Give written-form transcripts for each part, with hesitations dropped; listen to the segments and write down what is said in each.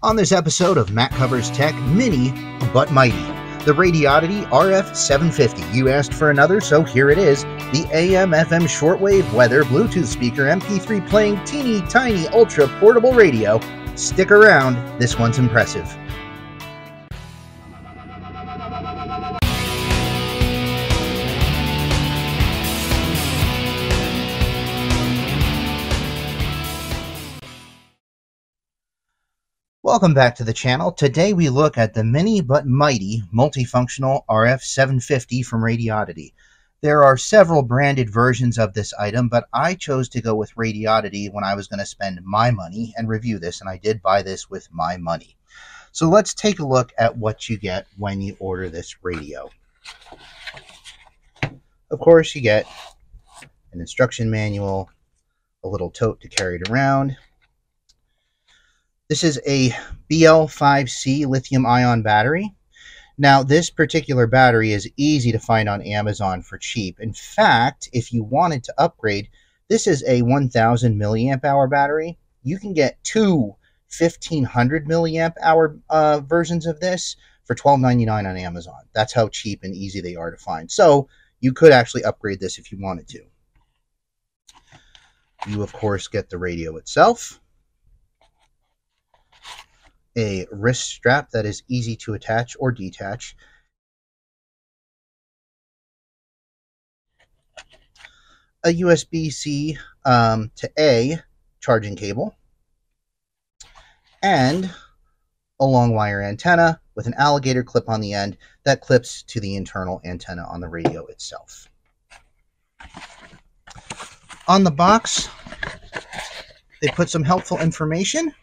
On this episode of Matt Covers Tech, mini but mighty, the Radioddity RF750. You asked for another, so here it is. The AM/FM shortwave weather Bluetooth speaker MP3 playing teeny tiny ultra portable radio. Stick around, this one's impressive. Welcome back to the channel. Today we look at the mini but mighty multifunctional RF750 from Radioddity. There are several branded versions of this item, but I chose to go with Radioddity when I was going to spend my money and review this, and I did buy this with my money. So let's take a look at what you get when you order this radio. Of course, you get an instruction manual, a little tote to carry it around. This is a BL5C lithium-ion battery. Now, this particular battery is easy to find on Amazon for cheap. In fact, if you wanted to upgrade, this is a 1000 milliamp hour battery. You can get two 1500 milliamp hour versions of this for $12.99 on Amazon. That's how cheap and easy they are to find. So you could actually upgrade this if you wanted to. You, of course, get the radio itself. A wrist strap that is easy to attach or detach. A USB-C to A charging cable. And a long wire antenna with an alligator clip on the end that clips to the internal antenna on the radio itself. On the box, they put some helpful information.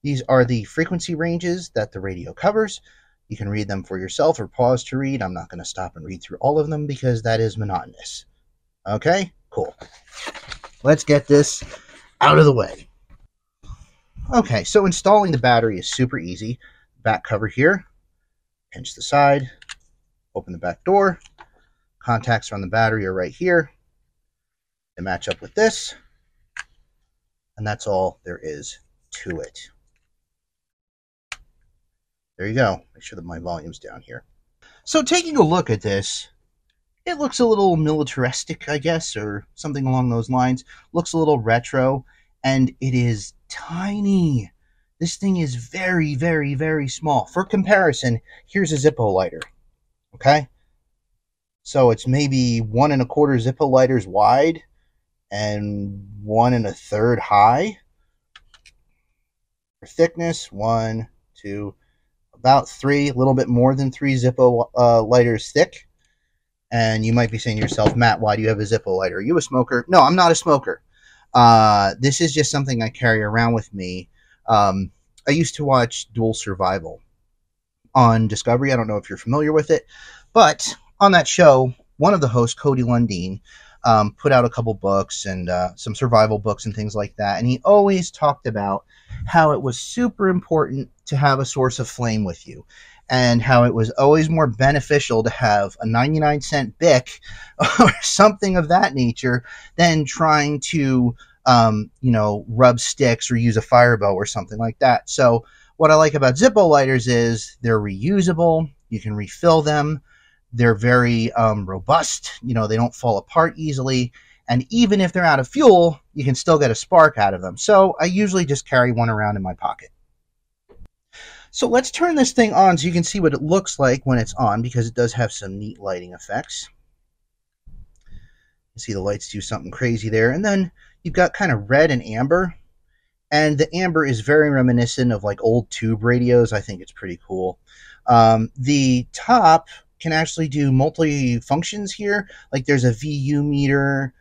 These are the frequency ranges that the radio covers. You can read them for yourself or pause to read. I'm not going to stop and read through all of them because that is monotonous. Okay, cool. Let's get this out of the way. Okay, so installing the battery is super easy. Back cover here, pinch the side, open the back door. Contacts on the battery are right here. They match up with this, and that's all there is to it. There you go. Make sure that my volume's down here. So taking a look at this, it looks a little militaristic, I guess, or something along those lines. Looks a little retro, and it is tiny. This thing is very, very, very small. For comparison, here's a Zippo lighter. Okay? So it's maybe 1 1/4 Zippo lighters wide and 1 1/3 high. For thickness, 1, 2, about 3, a little bit more than 3 Zippo lighters thick. And you might be saying to yourself, Matt, why do you have a Zippo lighter? Are you a smoker? No, I'm not a smoker. This is just something I carry around with me. I used to watch Dual Survival on Discovery. I don't know if you're familiar with it. But on that show, one of the hosts, Cody Lundeen, put out a couple books and some survival books and things like that. And he always talked about how it was super important to have a source of flame with you, and how it was always more beneficial to have a 99-cent Bic or something of that nature than trying to, rub sticks or use a fire bow or something like that. So what I like about Zippo lighters is they're reusable. You can refill them. They're very robust. They don't fall apart easily. And even if they're out of fuel, you can still get a spark out of them. So I usually just carry one around in my pocket. So let's turn this thing on so you can see what it looks like when it's on, because it does have some neat lighting effects. You see the lights do something crazy there. And then you've got kind of red and amber. And the amber is very reminiscent of like old tube radios. I think it's pretty cool. The top can actually do multi-functions here. Like there's a VU meter.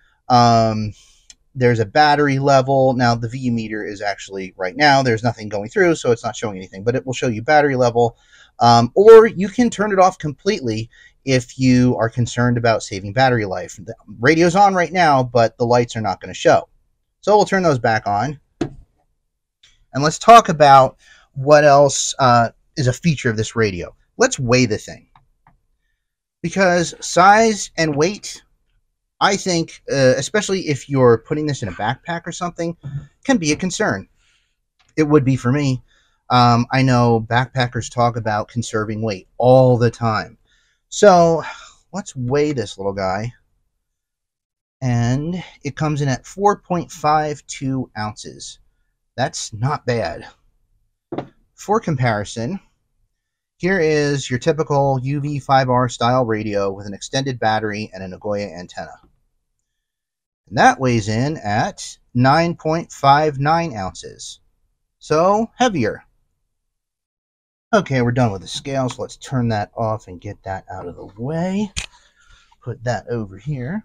There's a battery level. Now the VU meter is actually right now, there's nothing going through, so it's not showing anything, but it will show you battery level. Or you can turn it off completely if you are concerned about saving battery life. The radio's on right now, but the lights are not going to show. So we'll turn those back on. And let's talk about what else is a feature of this radio. Let's weigh the thing. Because size and weight, I think, especially if you're putting this in a backpack or something, can be a concern. It would be for me. I know backpackers talk about conserving weight all the time. So let's weigh this little guy. And it comes in at 4.52 ounces. That's not bad. For comparison, here is your typical UV5R style radio with an extended battery and a Nagoya antenna. And that weighs in at 9.59 ounces. So heavier. Okay, we're done with the scale, so let's turn that off and get that out of the way. Put that over here.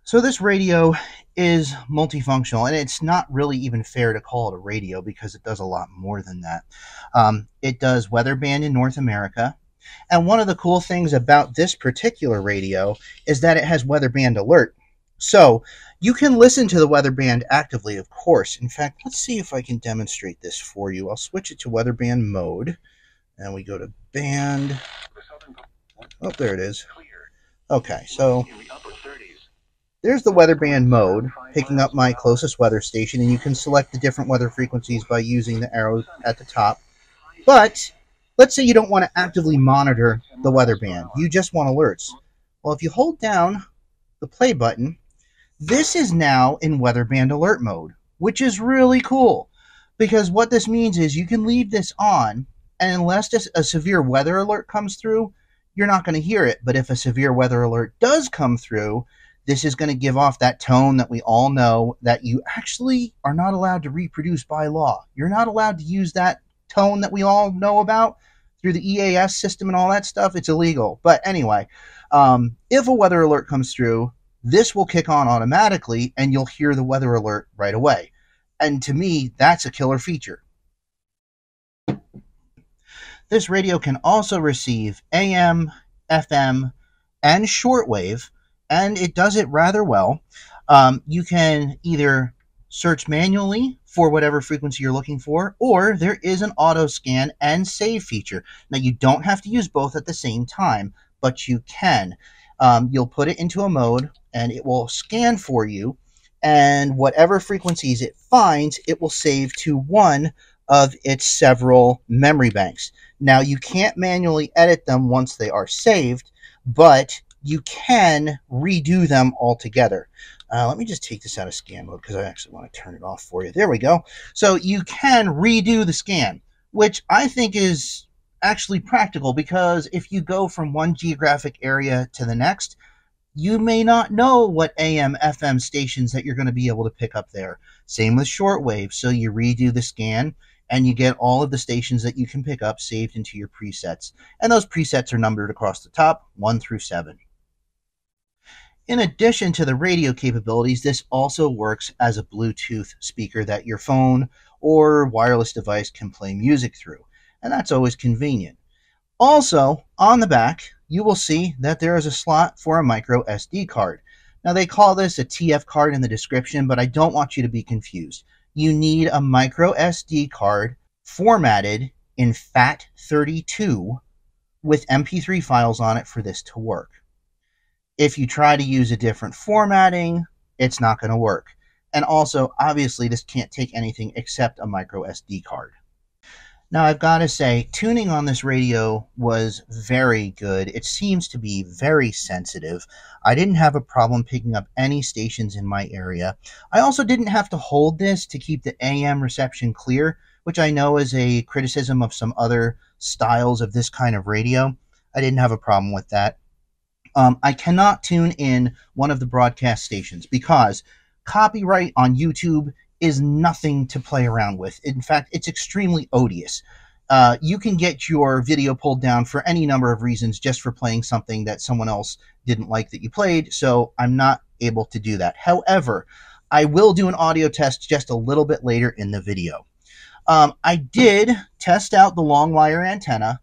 So this radio is multifunctional, and it's not really even fair to call it a radio because it does a lot more than that. It does weather band in North America, and one of the cool things about this particular radio is that it has weather band alert. So you can listen to the weather band actively, of course. In fact, let's see if I can demonstrate this for you. I'll switch it to weather band mode, and we go to band. Oh, there it is. Okay, so there's the weather band mode, picking up my closest weather station, and you can select the different weather frequencies by using the arrows at the top. But let's say you don't want to actively monitor the weather band. You just want alerts. Well, if you hold down the play button, this is now in weather band alert mode, which is really cool, because what this means is you can leave this on, and unless a severe weather alert comes through, you're not going to hear it. But if a severe weather alert does come through, this is going to give off that tone that we all know that you actually are not allowed to reproduce by law. You're not allowed to use that tone that we all know about through the EAS system and all that stuff. It's illegal. But anyway, if a weather alert comes through, this will kick on automatically and you'll hear the weather alert right away. And to me, that's a killer feature. This radio can also receive AM, FM, and shortwave, and it does it rather well. You can either search manually for whatever frequency you're looking for, or there is an auto scan and save feature. Now, you don't have to use both at the same time, but you can. You'll put it into a mode, and it will scan for you, and whatever frequencies it finds, it will save to one of its several memory banks. Now, you can't manually edit them once they are saved, but you can redo them altogether. Let me just take this out of scan mode because I actually want to turn it off for you. There we go. So you can redo the scan, which I think is actually practical, because if you go from one geographic area to the next, you may not know what AM, FM stations that you're going to be able to pick up there. Same with shortwave. So you redo the scan, and you get all of the stations that you can pick up saved into your presets. And those presets are numbered across the top, 1 through 7. In addition to the radio capabilities, this also works as a Bluetooth speaker that your phone or wireless device can play music through, and that's always convenient. Also, on the back, you will see that there is a slot for a micro SD card. Now, they call this a TF card in the description, but I don't want you to be confused. You need a micro SD card formatted in FAT32 with MP3 files on it for this to work. If you try to use a different formatting, it's not going to work. And also, obviously, this can't take anything except a micro SD card. Now, I've got to say, tuning on this radio was very good. It seems to be very sensitive. I didn't have a problem picking up any stations in my area. I also didn't have to hold this to keep the AM reception clear, which I know is a criticism of some other styles of this kind of radio. I didn't have a problem with that. I cannot tune in one of the broadcast stations because copyright on YouTube is nothing to play around with. In fact, it's extremely odious. You can get your video pulled down for any number of reasons just for playing something that someone else didn't like that you played, so I'm not able to do that. However, I will do an audio test just a little bit later in the video. I did test out the long wire antenna,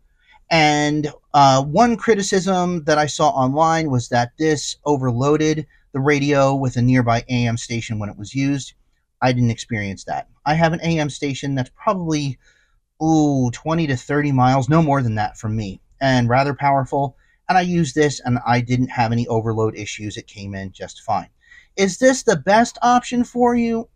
and one criticism that I saw online was that this overloaded the radio with a nearby AM station when it was used. I didn't experience that. I have an AM station that's probably 20 to 30 miles, no more than that from me, and rather powerful, and I used this and I didn't have any overload issues. It came in just fine. Is this the best option for you?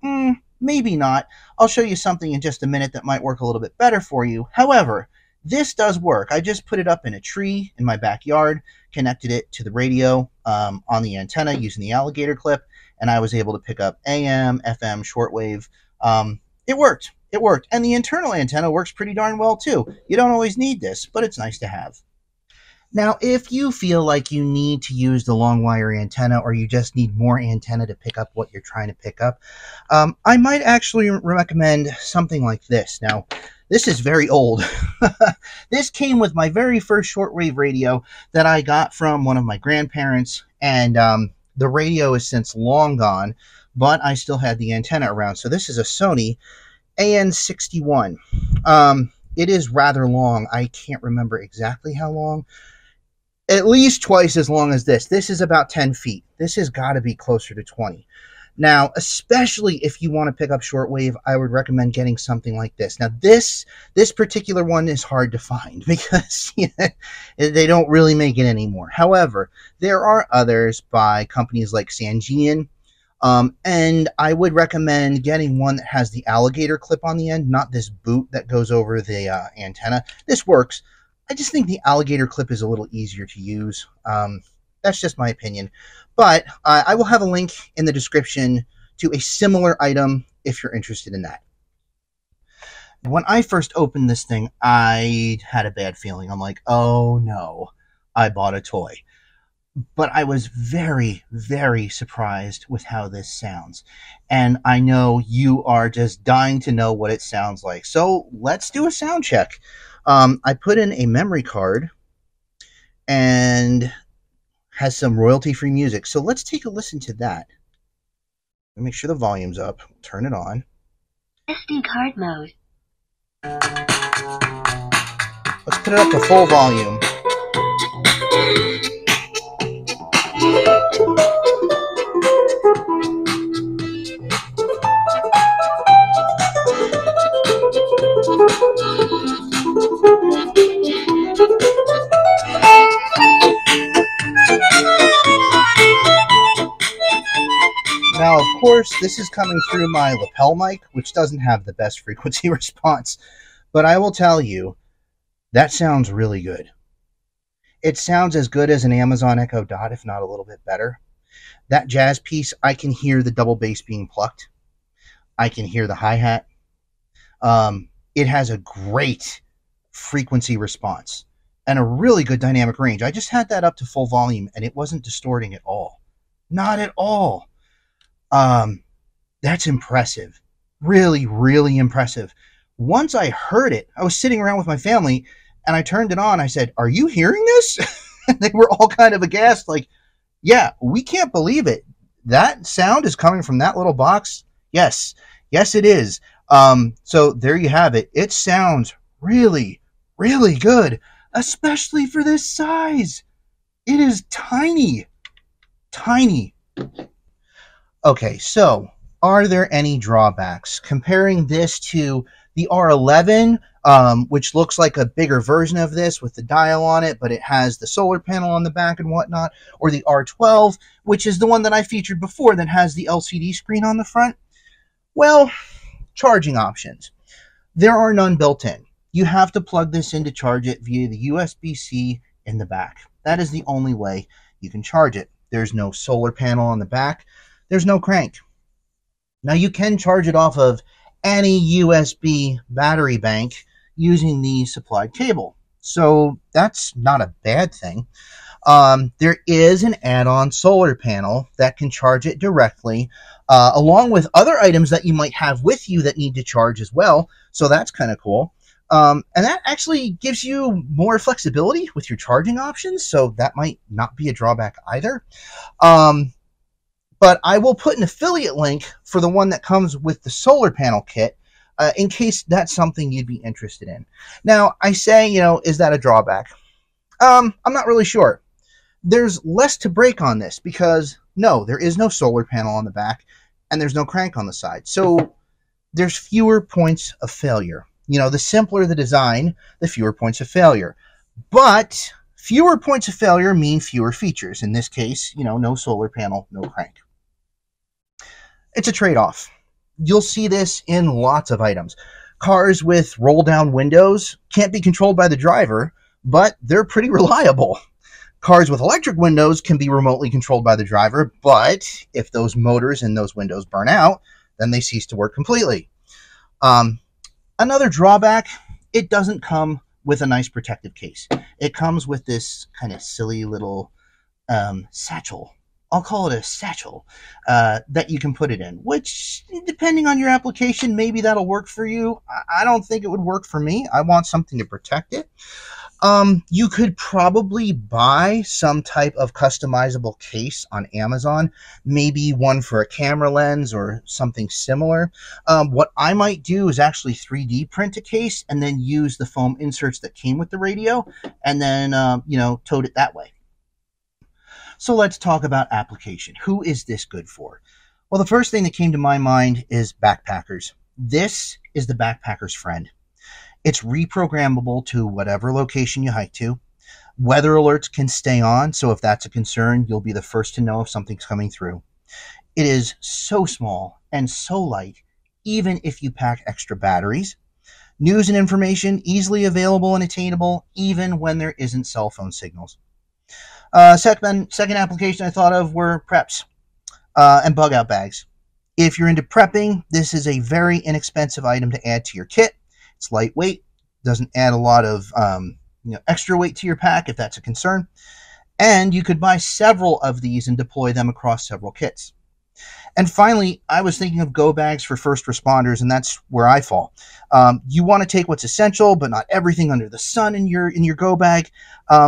maybe not. I'll show you something in just a minute that might work a little bit better for you. However, this does work. I just put it up in a tree in my backyard, connected it to the radio on the antenna using the alligator clip, and I was able to pick up AM, FM, shortwave. It worked. It worked. And the internal antenna works pretty darn well too. You don't always need this, but it's nice to have. Now, if you feel like you need to use the long wire antenna, or you just need more antenna to pick up what you're trying to pick up, I might actually recommend something like this. Now, this is very old. This came with my very first shortwave radio that I got from one of my grandparents, and the radio is since long gone, but I still had the antenna around. So this is a Sony AN61. It is rather long. I can't remember exactly how long. At least twice as long as this. This is about 10 feet. This has got to be closer to 20. Now, especially if you want to pick up shortwave, I would recommend getting something like this. Now, this particular one is hard to find because they don't really make it anymore. However, there are others by companies like Sangean, and I would recommend getting one that has the alligator clip on the end, not this boot that goes over the antenna. This works. I just think the alligator clip is a little easier to use. That's just my opinion. But I will have a link in the description to a similar item if you're interested in that. When I first opened this thing, I had a bad feeling. I'm like, oh no, I bought a toy. But I was very, very surprised with how this sounds. And I know you are just dying to know what it sounds like. So let's do a sound check. I put in a memory card and has some royalty-free music. So let's take a listen to that. Make sure the volume's up. Turn it on. SD card mode. Let's put it up to full volume. Now, of course, this is coming through my lapel mic, which doesn't have the best frequency response, but I will tell you, that sounds really good. It sounds as good as an Amazon Echo Dot, if not a little bit better. That jazz piece, I can hear the double bass being plucked. I can hear the hi-hat. It has a great frequency response and a really good dynamic range. I just had that up to full volume, and it wasn't distorting at all. Not at all. That's impressive. Really, really impressive. Once I heard it, I was sitting around with my family and I turned it on. I said, "Are you hearing this?" And they were all kind of aghast, like, "Yeah, we can't believe it. That sound is coming from that little box?" Yes, yes, it is. So there you have it. It sounds really, really good, especially for this size. It is tiny, tiny. Okay, so are there any drawbacks? Comparing this to the R11, which looks like a bigger version of this with the dial on it, but it has the solar panel on the back and whatnot, or the R12, which is the one that I featured before that has the LCD screen on the front? Well, charging options. There are none built in. You have to plug this in to charge it via the USB-C in the back. That is the only way you can charge it. There's no solar panel on the back. There's no crank. Now, you can charge it off of any USB battery bank using the supplied cable. So that's not a bad thing. There is an add-on solar panel that can charge it directly, along with other items that you might have with you that need to charge as well. So that's kind of cool. And that actually gives you more flexibility with your charging options. So that might not be a drawback either. But I will put an affiliate link for the one that comes with the solar panel kit in case that's something you'd be interested in. Now, I say, is that a drawback? I'm not really sure. There's less to break on this because, no, there is no solar panel on the back and there's no crank on the side. So there's fewer points of failure. The simpler the design, the fewer points of failure. But fewer points of failure mean fewer features. In this case, no solar panel, no crank. It's a trade-off. You'll see this in lots of items. Cars with roll-down windows can't be controlled by the driver, but they're pretty reliable. Cars with electric windows can be remotely controlled by the driver, but if those motors in those windows burn out, then they cease to work completely. Another drawback, it doesn't come with a nice protective case. It comes with this kind of silly little satchel. I'll call it a satchel that you can put it in, which, depending on your application, maybe that'll work for you. I don't think it would work for me. I want something to protect it. You could probably buy some type of customizable case on Amazon, maybe one for a camera lens or something similar. What I might do is actually 3D print a case and then use the foam inserts that came with the radio and then, tote it that way. So let's talk about application. Who is this good for? Well, the first thing that came to my mind is backpackers. This is the backpacker's friend. It's reprogrammable to whatever location you hike to. Weather alerts can stay on, so if that's a concern, you'll be the first to know if something's coming through. It is so small and so light, even if you pack extra batteries. News and information easily available and attainable, even when there isn't cell phone signals. Second application I thought of were preps and bug out bags. If you're into prepping, this is a very inexpensive item to add to your kit. It's lightweight, doesn't add a lot of extra weight to your pack if that's a concern. And you could buy several of these and deploy them across several kits. And finally, I was thinking of go bags for first responders, and that's where I fall. You want to take what's essential, but not everything under the sun in your go bag.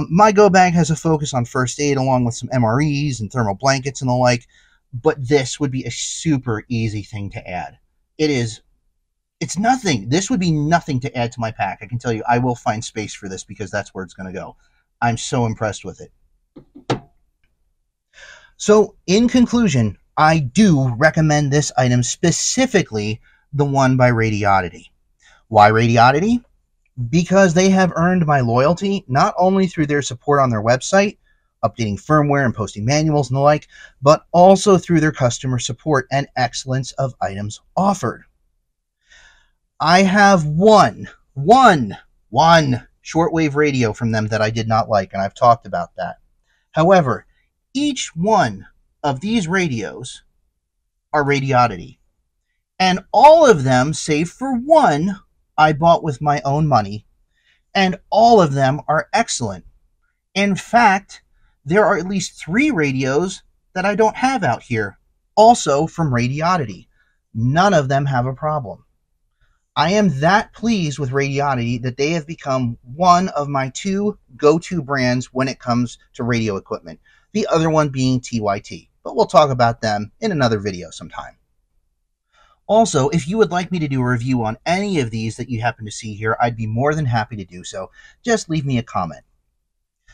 My go bag has a focus on first aid along with some MREs and thermal blankets and the like, but this would be a super easy thing to add. It's nothing. This would be nothing to add to my pack. I can tell you I will find space for this because that's where it's going to go. I'm so impressed with it. So in conclusion, I do recommend this item, specifically the one by Radioddity. Why Radioddity? Because they have earned my loyalty, not only through their support on their website, updating firmware and posting manuals and the like, but also through their customer support and excellence of items offered. I have one shortwave radio from them that I did not like, and I've talked about that. However, each one of these radios are Radioddity, and all of them, save for one, I bought with my own money, and all of them are excellent. In fact, there are at least 3 radios that I don't have out here, also from Radioddity. None of them have a problem. I am that pleased with Radioddity that they have become one of my 2 go-to brands when it comes to radio equipment, the other one being TYT, but we'll talk about them in another video sometime. Also, if you would like me to do a review on any of these that you happen to see here, I'd be more than happy to do so. Just leave me a comment.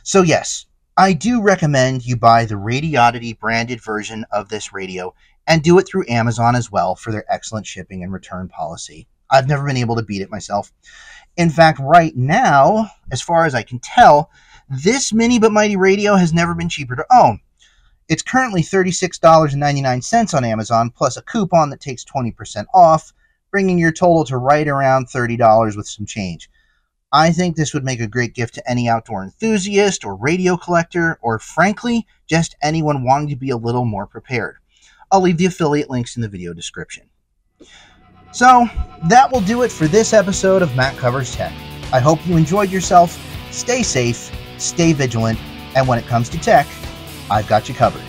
So yes, I do recommend you buy the Radioddity branded version of this radio and do it through Amazon as well for their excellent shipping and return policy. I've never been able to beat it myself. In fact, right now, as far as I can tell, this mini but mighty radio has never been cheaper to own. It's currently $36.99 on Amazon, plus a coupon that takes 20% off, bringing your total to right around $30 with some change. I think this would make a great gift to any outdoor enthusiast or radio collector, or frankly, just anyone wanting to be a little more prepared. I'll leave the affiliate links in the video description. So, that will do it for this episode of Matt Covers Tech. I hope you enjoyed yourself. Stay safe, stay vigilant, and when it comes to tech, I've got you covered.